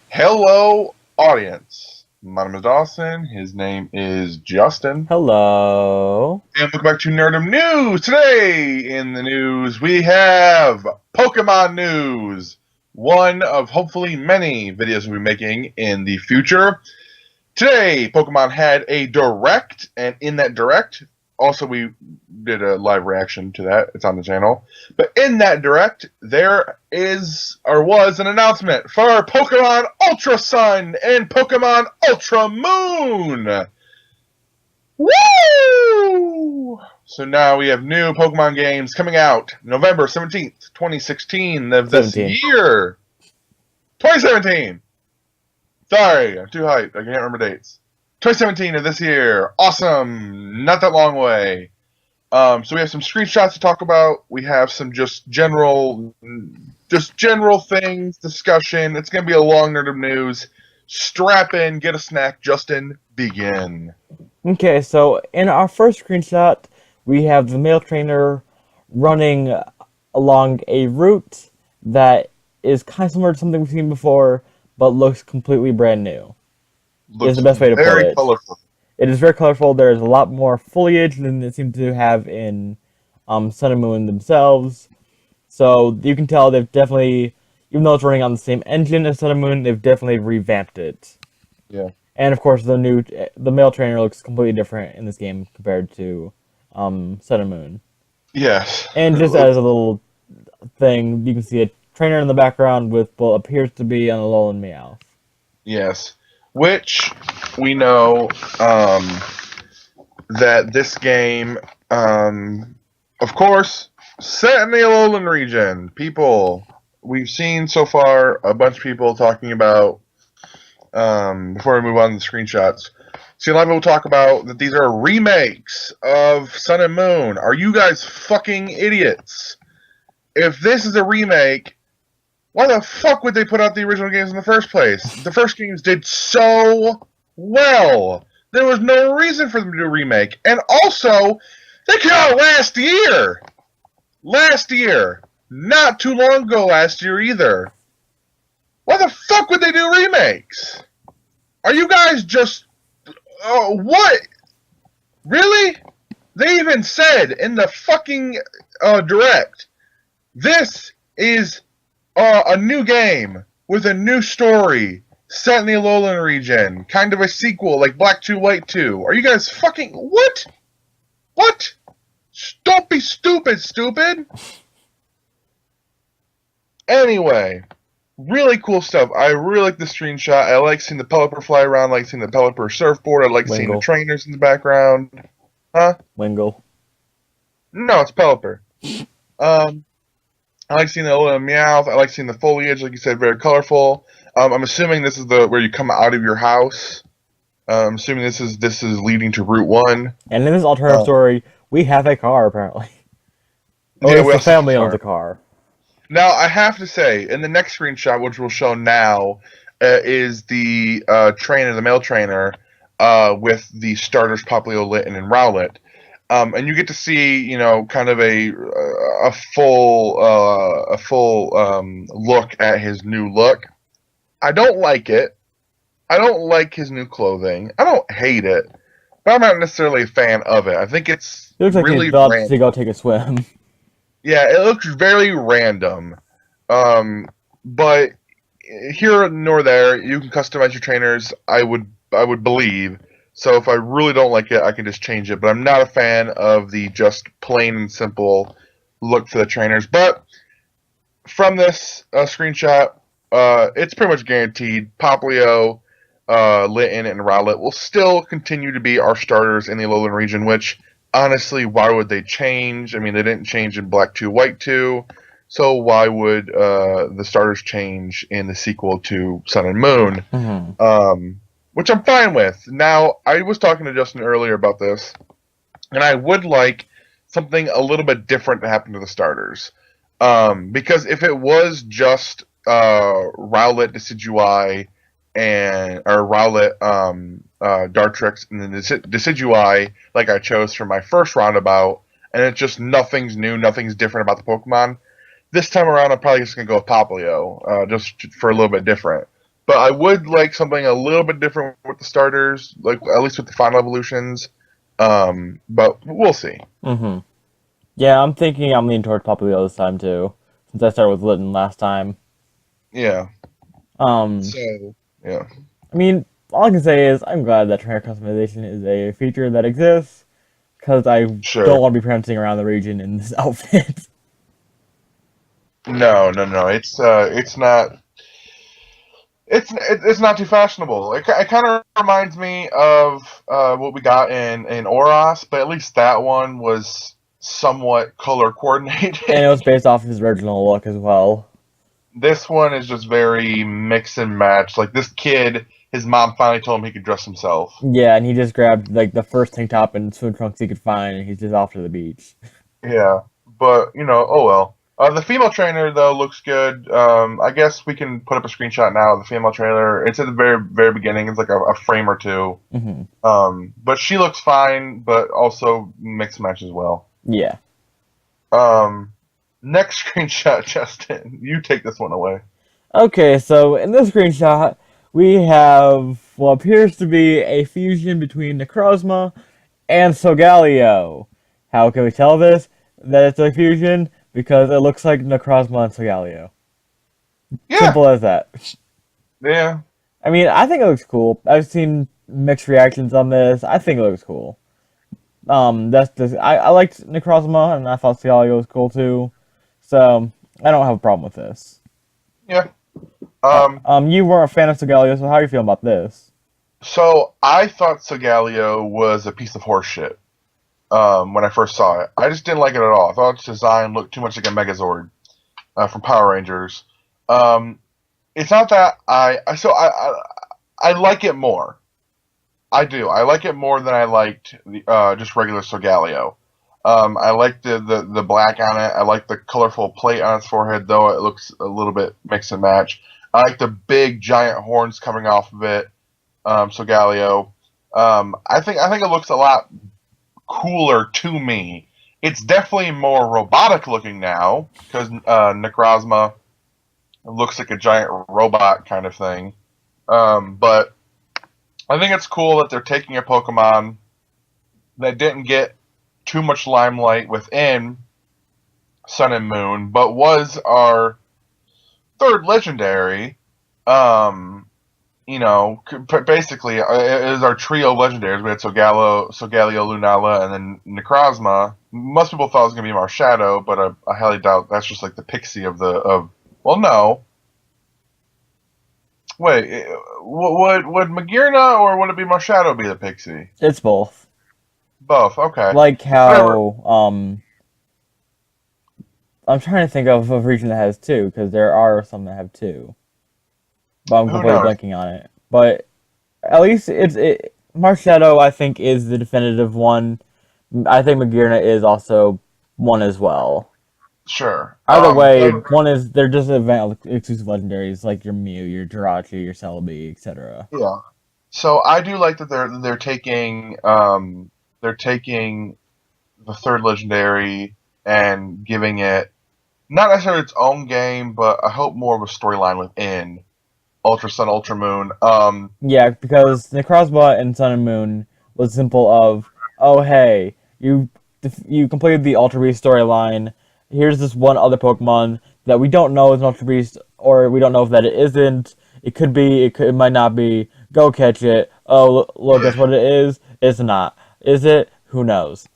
Hello, audience. My name is Dawson. His name is Justin. Hello. And welcome back to Nerdum News. Today in the news, we have Pokemon news. One of hopefully many videos we'll be making in the future. Today, Pokemon had a direct, and in that direct, also we did a live reaction to that. It's on the channel. But in that direct, there is or was an announcement for Pokemon Ultra Sun and Pokemon Ultra Moon. Woo! So now we have new Pokemon games coming out November 17th, 2016 of this 17. year. 2017. Sorry, I'm too hyped. I can't remember dates. 2017 of this year. Awesome. Not that long away. So we have some screenshots to talk about. We have some just general things, discussion. It's going to be a long nerd of news. Strap in, get a snack. Justin, begin. Okay, so in our first screenshot, we have the male trainer running along a route that is kind of similar to something we've seen before, but looks completely brand new. Is Looks the best way to put very it. colorful. It is very colorful. There's a lot more foliage than it seemed to have in Sun and Moon themselves. So you can tell they've definitely, even though it's running on the same engine as Sun and Moon, they've definitely revamped it. Yeah. And of course, the male trainer looks completely different in this game compared to Sun and Moon. Yes. And just as a little thing, you can see a trainer in the background with what appears to be an Alolan Meowth. Yes. Which we know that this game, of course, set in the Alolan region. People, we've seen so far a bunch of people talking about, before we move on to the screenshots, see a lot of people talk about that these are remakes of Sun and Moon. Are you guys fucking idiots? If this is a remake, why the fuck would they put out the original games in the first place? The first games did so well. There was no reason for them to do a remake. And also, they came out last year. Last year. Not too long ago last year either. Why the fuck would they do remakes? Are you guys just... what? Really? They even said in the fucking direct, this is a new game with a new story set in the Alolan region, kind of a sequel like Black 2 White 2. Are you guys fucking what? What? Don't be stupid. Anyway, really cool stuff. I really like the screenshot. I like seeing the Pelipper fly around. I like seeing the Pelipper surfboard. I like seeing the Wingle. trainers in the background. Huh? Wingle. No, it's Pelipper. I like seeing the little Meowth. I like seeing the foliage, like you said, very colorful. I'm assuming this is where you come out of your house. I'm assuming this is leading to Route 1. And in this alternative story, we have a car, apparently. Or Yeah, at we least the also have family a owns a car. car. Now, I have to say, in the next screenshot, which we'll show now, is the trainer, the male trainer, with the starters Popplio, Litten, and Rowlet. And you get to see, kind of a full look at his new look. I don't like it. I don't like his new clothing. I don't hate it, but I'm not necessarily a fan of it. I think it's It looks like he's really about random. to go take a swim. Yeah, it looks very random. But here nor there, you can customize your trainers. I would believe. So if I really don't like it, I can just change it. But I'm not a fan of the just plain and simple look for the trainers. But from this screenshot, it's pretty much guaranteed. Popplio, Litten, and Rowlet will still continue to be our starters in the Alolan region, which, honestly, why would they change? I mean, they didn't change in Black 2, White 2, so why would the starters change in the sequel to Sun and Moon? Which I'm fine with. Now, I was talking to Justin earlier about this, and I would like something a little bit different to happen to the starters. Because if it was just Rowlet Decidueye or Rowlet Dartrix and then Decidueye, like I chose for my first roundabout, and it's just nothing's new, nothing's different about the Pokemon. This time around, I'm probably just gonna go with Popplio, just for a little bit different. But I would like something a little bit different with the starters, like at least with the final evolutions. But we'll see. Mm-hmm. Yeah, I'm thinking I'm leaning towards Popplio this time too, since I started with Litten last time. Yeah. Um, So yeah. I mean, all I can say is I'm glad that trainer customization is a feature that exists, because I Sure. don't want to be prancing around the region in this outfit. No, no, no. It's not. It's not too fashionable. It kind of reminds me of what we got in Oros, but at least that one was somewhat color And it was coordinated. based off his original look as well. This one is just very mix and match. Like this kid, his mom finally told him he could dress himself. Yeah, and he just grabbed like the first tank top and swim trunks he could find, and he's just off to the beach. Yeah, but oh well. The female trainer though looks good. I guess we can put up a screenshot now of the female trailer. It's at the very very beginning. It's like a frame or two. Hmm. But she looks fine, but also mixed match as well. Yeah. Um, Next screenshot, Justin. You take this one away. Okay, so in this screenshot, we have what appears to be a fusion between Necrozma and Solgaleo. How can we tell this? That it's a fusion? Because it looks like Necrozma and Solgaleo. Yeah, Simple as that. yeah. I mean, I think it looks cool. I've seen mixed reactions on this. I think it looks cool. That's just I liked Necrozma and I thought Solgaleo was cool too. So I don't have a problem with this. Yeah. Um, You weren't a fan of Solgaleo, so how are you feeling about this? so I thought Segaleo was a piece of horse shit when I first saw it. I just didn't like it at all. I thought its design looked too much like a Megazord from Power Rangers. Um, it's not that I like it more. I do. I like it more than I liked just regular Solgaleo. I like the black on it. I like the colorful plate on its forehead, though it looks a little bit mix and match. I like the big giant horns coming off of it. Solgaleo. I think it looks a lot cooler to me. It's definitely more robotic looking now because Necrozma looks like a giant robot kind of thing. But I think it's cool that they're taking a Pokemon that didn't get too much limelight within Sun and Moon, but was our third legendary. Um, basically, it is our trio of legendaries. We had Solgaleo, Lunala, and then Necrozma. Most people thought it was going to be Marshadow, but I highly doubt that's just like the pixie of the of. Well, no. Wait, would Magirna or would it be Marshadow be the pixie? It's both. Both. Okay. Like Whatever. how I'm trying to think of a region that has two, because there are some that have two. But I'm Who completely knows? blanking on it. But at least Marshadow I think is the definitive one. I think Magirna is also one as well. Sure. Either way, one is they're just event exclusive legendaries like your Mew, your Jirachi, your Celebi, etc. Yeah. So I do like that they're taking the third legendary and giving it not necessarily its own game, but I hope more of a storyline within Ultra Sun, Ultra Moon. Yeah, because Necrozma and Sun and Moon was simple of, oh hey, you completed the Ultra Beast storyline. Here's this one other Pokemon that we don't know is an Ultra Beast, or we don't know if that it isn't. It could be, it might not be. Go catch it. Oh, look, that's what it is. It's not. Is it? Who knows?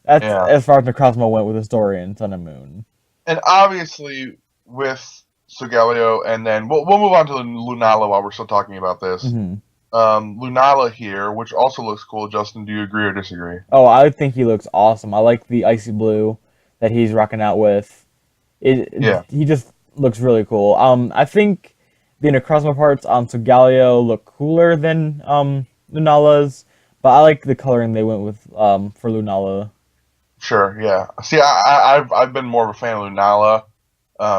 That's Yeah. as far as Necrozma went with the story in Sun and Moon. And obviously with Solgaleo, and then we'll move on to Lunala while we're still talking about this. Hmm. Lunala here, which also looks cool. Justin, do you agree or disagree? Oh, I think he looks awesome. I like the icy blue that he's rocking out with. Yeah. He just looks really cool. I think the Necrozma parts on Solgaleo look cooler than Lunala's, but I like the coloring they went with for Lunala. Sure, yeah. See, I've been more of a fan of Lunala.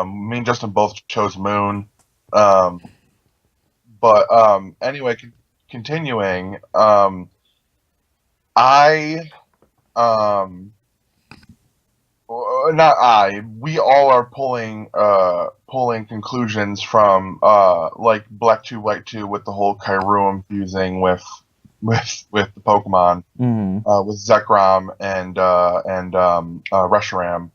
Me and Justin both chose Moon. Um, but anyway, continuing. I not I. We all are pulling conclusions from like Black 2 White 2 with the whole Kyurem fusing with the Pokemon with Zekrom and Reshiram.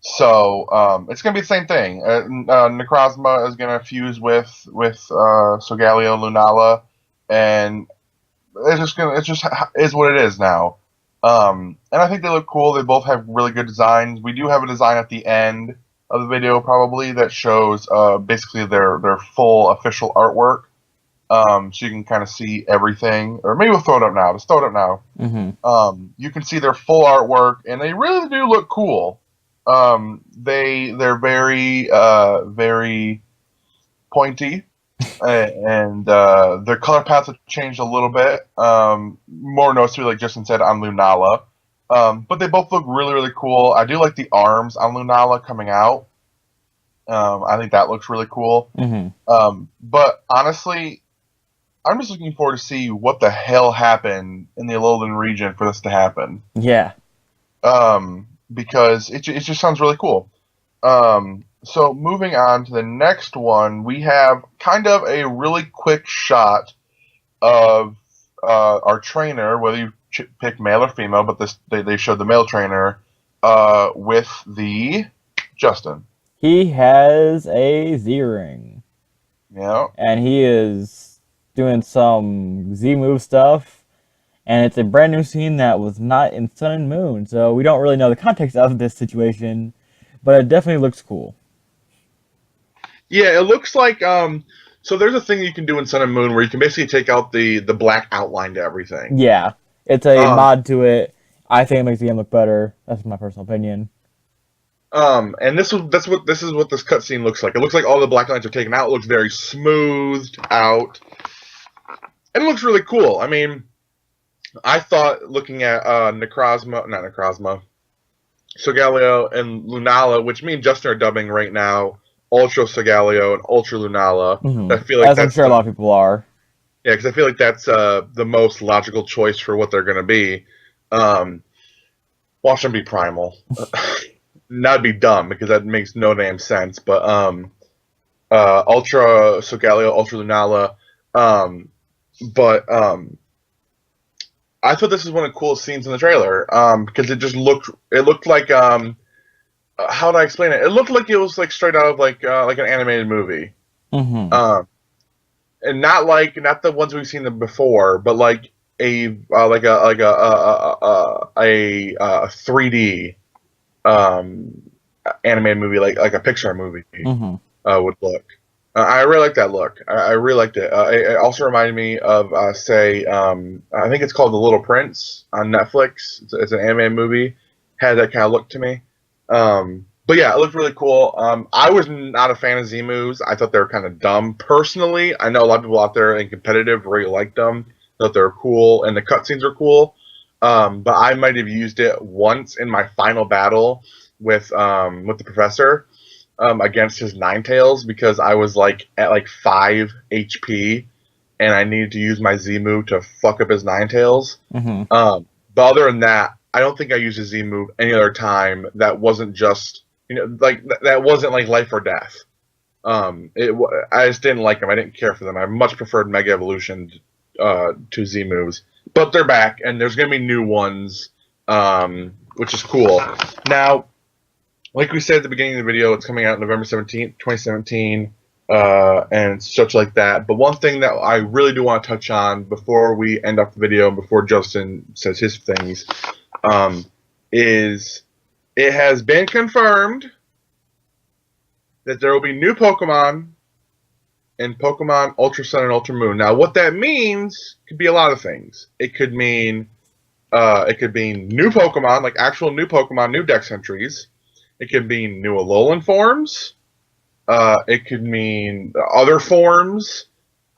So it's gonna be the same thing. Necrozma is gonna fuse with Solgaleo Lunala, and it just is what it is now. And I think they look cool. They both have really good designs. We do have a design at the end of the video probably that shows basically their full official artwork. So you can kind of see everything. Or maybe we'll throw it up now. Let's throw it up now. You can see their full artwork, and they really do look cool. They're very pointy, and their color palettes have changed a little bit. More noticeably, like Justin said, on Lunala. But they both look really cool. I do like the arms on Lunala coming out. I think that looks really cool. But honestly, I'm just looking forward to see what the hell happened in the Alolan region for this to happen. Yeah. Because it just sounds really cool. So moving on to the next one, we have kind of a really quick shot of our trainer, whether you pick male or female, but they showed the male trainer with the Justin. He has a Z-Ring. Yeah. And he is doing some Z-move stuff. And it's a brand new scene that was not in Sun and Moon, so we don't really know the context of this situation, but it definitely looks cool. Yeah, it looks like so there's a thing you can do in Sun and Moon where you can basically take out the black outline to everything. Yeah, it's a mod to it. I think it makes the game look better. That's my personal opinion. And this is what this cutscene looks like. It looks like all the black lines are taken out. It looks very smoothed out, and it looks really cool. I mean, I thought looking at Solgaleo and Lunala, which me and Justin are dubbing right now Ultra Solgaleo and Ultra Lunala. I feel like I'm sure a lot of people are. Yeah, because I feel like that's the most logical choice for what they're going to be. Watch them be primal. That'd be dumb because that makes no damn sense. But Ultra Solgaleo, Ultra Lunala, I thought this was one of the coolest scenes in the trailer because it looked like how do I explain it? It looked like it was like straight out of like an animated movie, and not the ones we've seen them before, but like a 3D animated movie, like a Pixar movie would look. I really like that look. I really liked it. It also reminded me of, I think it's called The Little Prince on Netflix. It's an anime movie. Had that kind of look to me. But yeah, it looked really cool. I was not a fan of Z-moves. I thought they were kind of dumb. Personally, I know a lot of people out there in competitive really liked them. Thought they were cool, and the cutscenes are cool. But I might have used it once in my final battle with the professor. Against his Ninetales because I was like at like 5 HP and I needed to use my Z move to fuck up his Ninetales. But other than that, I don't think I used a Z move any other time that wasn't just like that wasn't like life or death. I just didn't like them. I didn't care for them. I much preferred Mega Evolution to Z moves, but they're back and there's gonna be new ones, which is cool. Now, like we said at the beginning of the video, it's coming out November 17th, 2017, and such like that. But one thing that I really do want to touch on before we end up the video and before Justin says his things is it has been confirmed that there will be new Pokemon in Pokemon Ultra Sun and Ultra Moon. Now, what that means could be a lot of things. It could mean new Pokemon, like actual new Pokemon, new Dex entries. It could mean new Alolan forms. It could mean other forms.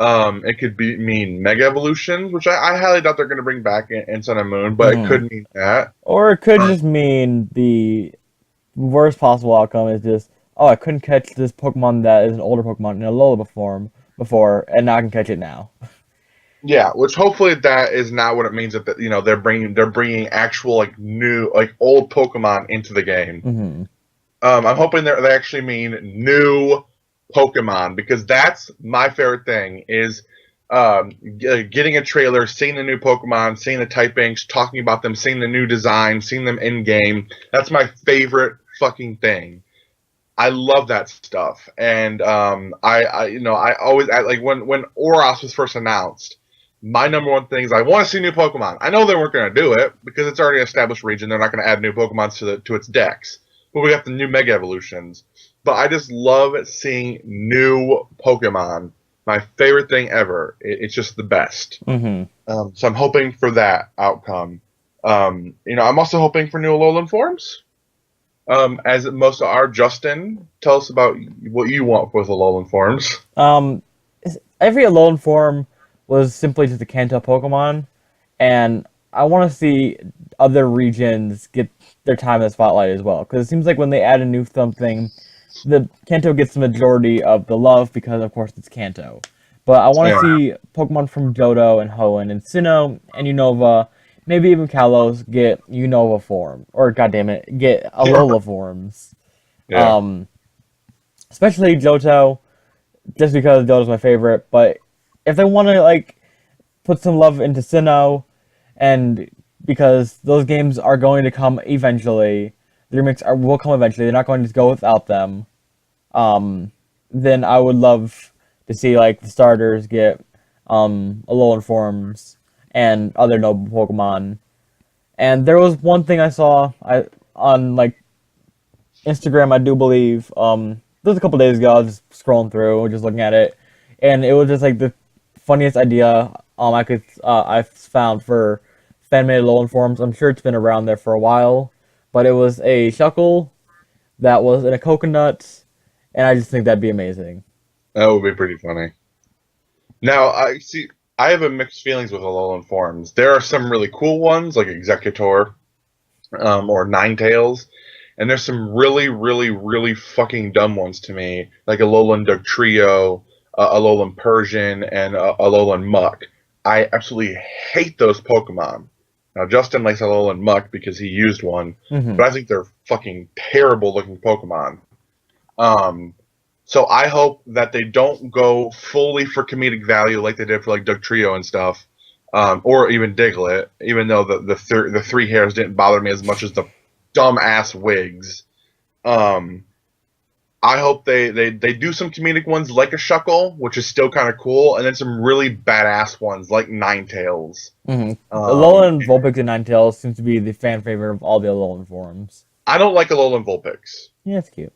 It could mean Mega Evolutions, which I highly doubt they're going to bring back in Sun and Moon, but it could mean that. Or it could just mean the worst possible outcome is just, oh, I couldn't catch this Pokemon that is an older Pokemon in a Alola form before, and now I can catch it now. Yeah, which hopefully that is not what it means that they're bringing actual like new like old Pokemon into the game. Hmm. I'm hoping they actually mean new Pokemon because that's my favorite thing is getting a trailer, seeing the new Pokemon, seeing the typings, talking about them, seeing the new design, seeing them in game. That's my favorite fucking thing. I love that stuff, and I always like when Oros was first announced. My number one thing is I want to see new Pokemon. I know they weren't going to do it because it's already an established region. They're not going to add new Pokemon to its decks. But we got the new Mega Evolutions. But I just love seeing new Pokemon. My favorite thing ever. It's just the best. Hmm. So I'm hoping for that outcome. I'm also hoping for new Alolan forms. As most are, Justin, tell us about what you want with Alolan forms. Um, every Alolan form was simply just a Kanto Pokemon, and I want to see other regions get their time in the spotlight as well. Because it seems like when they add a new something, the Kanto gets the majority of the love because, of course, it's Kanto. But I want to Yeah, see Pokemon from Johto and Hoenn and Sinnoh and Unova, maybe even Kalos get Unova form, or goddammit, get Alola forms. yeah, Um, especially Johto, just because Johto's my favorite. But if they want to like put some love into Sinnoh, and because those games are going to come eventually, the will come eventually. They're not going to go without them. Um, then I would love to see like the starters get Alolan forms and other noble Pokemon. And there was one thing I saw on like Instagram, I do believe. Just a couple days ago, I was just scrolling through, just looking at it, and it was just like the funniest idea I found for fan made Alolan forms. I'm sure it's been around there for a while, but it was a Shuckle that was in a coconut, and I just think that'd be amazing. that would be pretty funny. Now, I see. I have a mixed feelings with Alolan forms. There are some really cool ones, like Executor, or Ninetales, and there's some really, really, really fucking dumb ones to me, like Alolan Dugtrio, Alolan Persian, and Alolan Muck. I absolutely hate those Pokemon. Now, Justin likes Alolan Muck because he used one, Hmm. but I think they're fucking terrible looking Pokemon. Um, so I hope that they don't go fully for comedic value like they did for like Dugtrio and stuff, or even Diglett. Even though the three hairs didn't bother me as much as the dumb ass wigs. Um, I hope they do some comedic ones like a Shuckle, which is still kind of cool, and then some really badass ones like Ninetales. Hmm. Um, Alolan Vulpix and Ninetales seems to be the fan favorite of all the Alolan forms. I don't like Alolan Vulpix. Yeah, it's cute.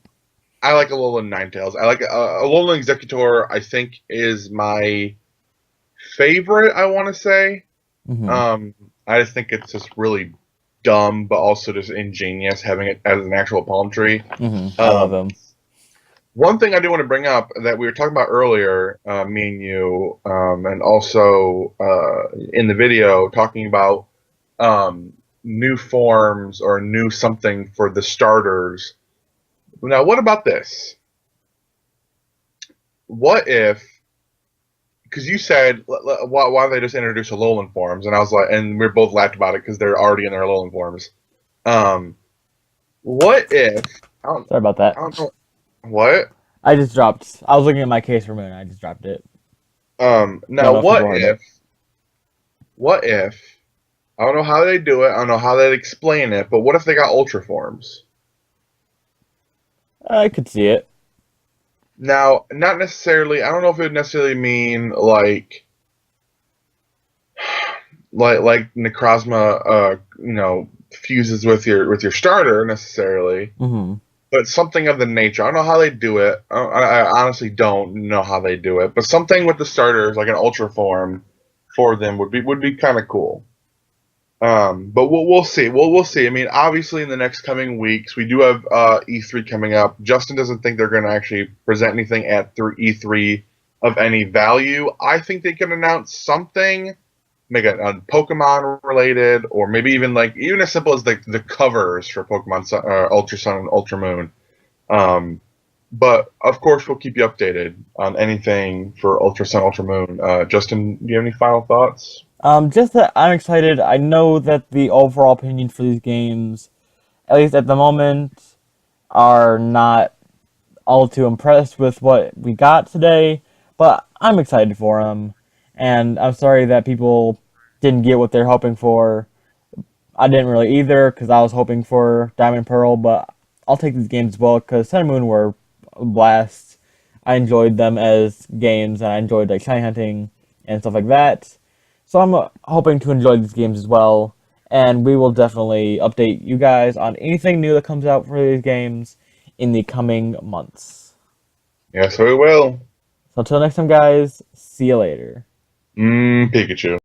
I like Alolan Ninetales. I like Alolan Executor. I think is my favorite. I want to say. Hmm. Um, I just think it's just really dumb, but also just ingenious having it as an actual palm tree. Hmm. I love Um, him. one thing I do want to bring up that we were talking about earlier, me and you, and also in the video, talking about um, new forms or new something for the starters. Now, what about this? What if because you said why don't they just introduce Alolan forms, and I was like, and we both laughed about it because they're already in their Alolan forms. Um, what if Sorry about I that. don't know what? I just dropped. I was looking at my case for a minute. I just dropped it. Don't Now know if people heard it. what if I don't know how they do it, I don't know how they explain it, but what if they got Ultra forms? I could see it. Now, not necessarily. I don't know if it would necessarily mean like Necrozma, fuses with your starter necessarily. Hmm. But something of the nature. I don't know how they do it. I honestly don't know how they do it. But something with the starters, like an ultra form, for them would be kind of cool. But we'll see. We'll see. I mean, obviously, in the next coming weeks, we do have E3 coming up. Justin doesn't think they're going to actually present anything at through E3 of any value. I think they can announce something, make it Pokemon related, or maybe even as simple as the covers for Pokemon Ultra Sun and Ultra Moon. Um, But of course, we'll keep you updated on anything for Ultra Sun, Ultra Moon. Justin, do you have any final thoughts? Just that I'm excited. I know that the overall opinion for these games, at least at the moment, are not all too impressed with what we got today, but I'm excited for them. And I'm sorry that people didn't get what they're hoping for. I didn't really either because I was hoping for Diamond and Pearl, but I'll take these games as well because Sun and Moon were a blast. I enjoyed them as games and I enjoyed like shiny hunting and stuff like that. So I'm hoping to enjoy these games as well. And we will definitely update you guys on anything new that comes out for these games in the coming months. Yes, we will. So until next time, guys, see you later. Pikachu.